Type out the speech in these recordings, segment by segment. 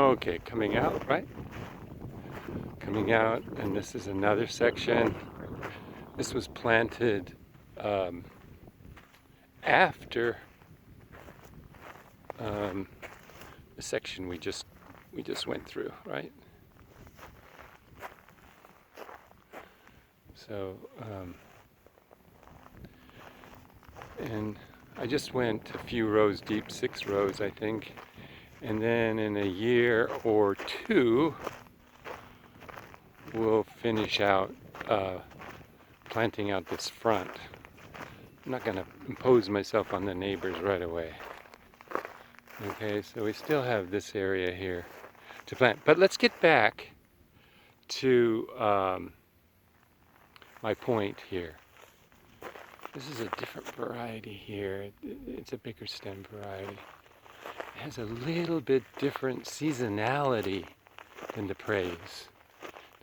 Okay, coming out, right? Coming out, and this is another section. This was planted after the section we just went through, right? So, and I just went a few rows deep, 6 rows, I think. And then in a year or two, we'll finish out planting out this front. I'm not going to impose myself on the neighbors right away. Okay, so we still have this area here to plant. But let's get back to my point here. This is a different variety here. It's a bigger stem variety. It has a little bit different seasonality than the praise.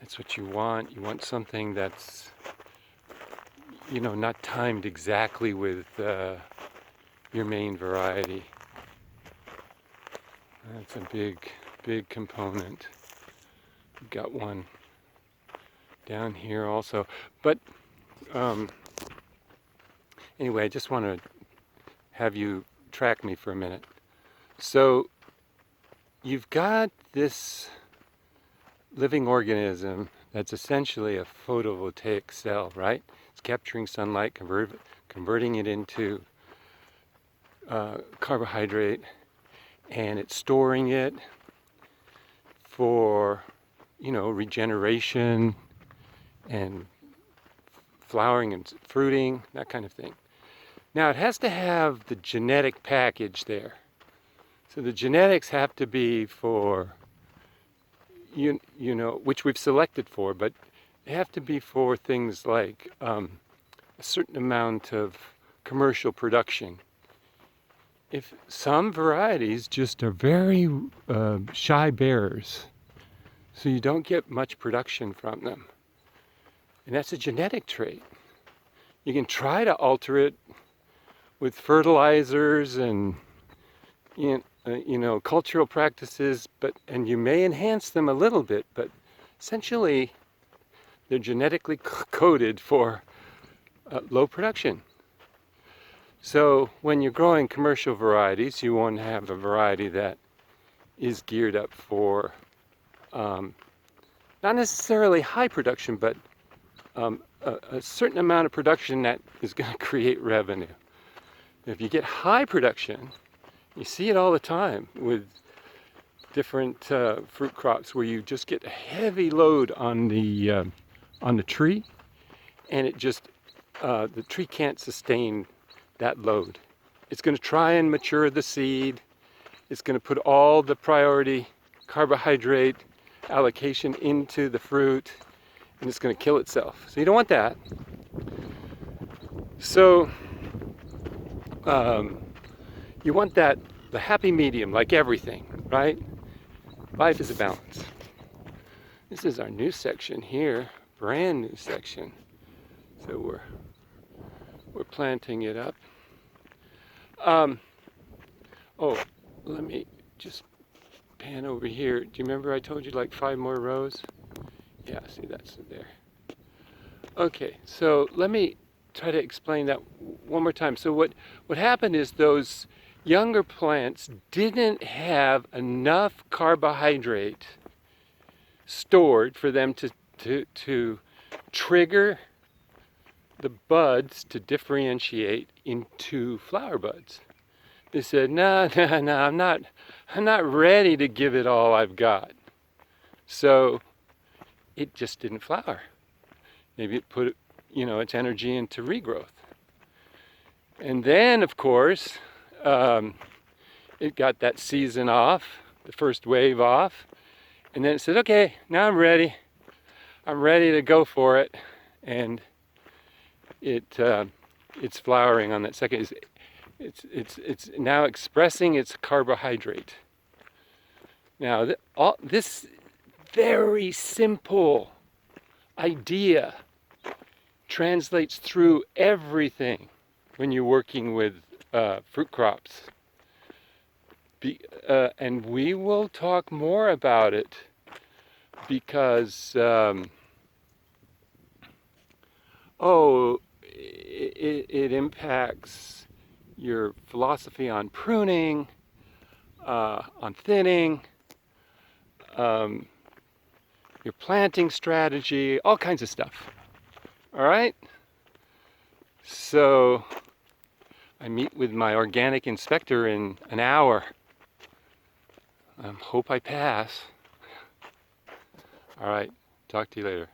That's what you want. You want something that's, not timed exactly with your main variety. That's a big component. We've got one down here also. But anyway, I just want to have you track me for a minute. So you've got this living organism that's essentially a photovoltaic cell, right? It's capturing sunlight, converting it into carbohydrate, and it's storing it for, regeneration and flowering and fruiting, that kind of thing. Now it has to have the genetic package there. So the genetics have to be for, which we've selected for, but they have to be for things like a certain amount of commercial production. If some varieties just are very shy bearers, so you don't get much production from them. And that's a genetic trait. You can try to alter it with fertilizers and cultural practices, and you may enhance them a little bit, but essentially they're genetically coded for low production. So when you're growing commercial varieties, you want to have a variety that is geared up for not necessarily high production, but a certain amount of production that is going to create revenue. If you get high production, you see it all the time with different fruit crops where you just get a heavy load on the tree, and it just the tree can't sustain that load. It's going to try and mature the seed. It's going to put all the priority carbohydrate allocation into the fruit, and it's going to kill itself. So you don't want that. So you want the happy medium, like everything, right? Life is a balance. This is our new section here, brand new section. So we're planting it up. Let me just pan over here. Do you remember I told you like 5 more rows? Yeah, see, that's there. Okay, so let me try to explain that one more time. So what happened is those younger plants didn't have enough carbohydrate stored for them to trigger the buds to differentiate into flower buds. They said, no, I'm not ready to give it all I've got. So it just didn't flower. Maybe it put, its energy into regrowth. And then, of course, it got that season off, the first wave off, and then it said, okay, now I'm ready. I'm ready to go for it. And it's flowering on that second. It's now expressing its carbohydrate. Now, this very simple idea translates through everything when you're working with fruit crops. And we will talk more about it because, it impacts your philosophy on pruning, on thinning, your planting strategy, all kinds of stuff. All right? So I meet with my organic inspector in an hour. Hope I pass. All right, talk to you later.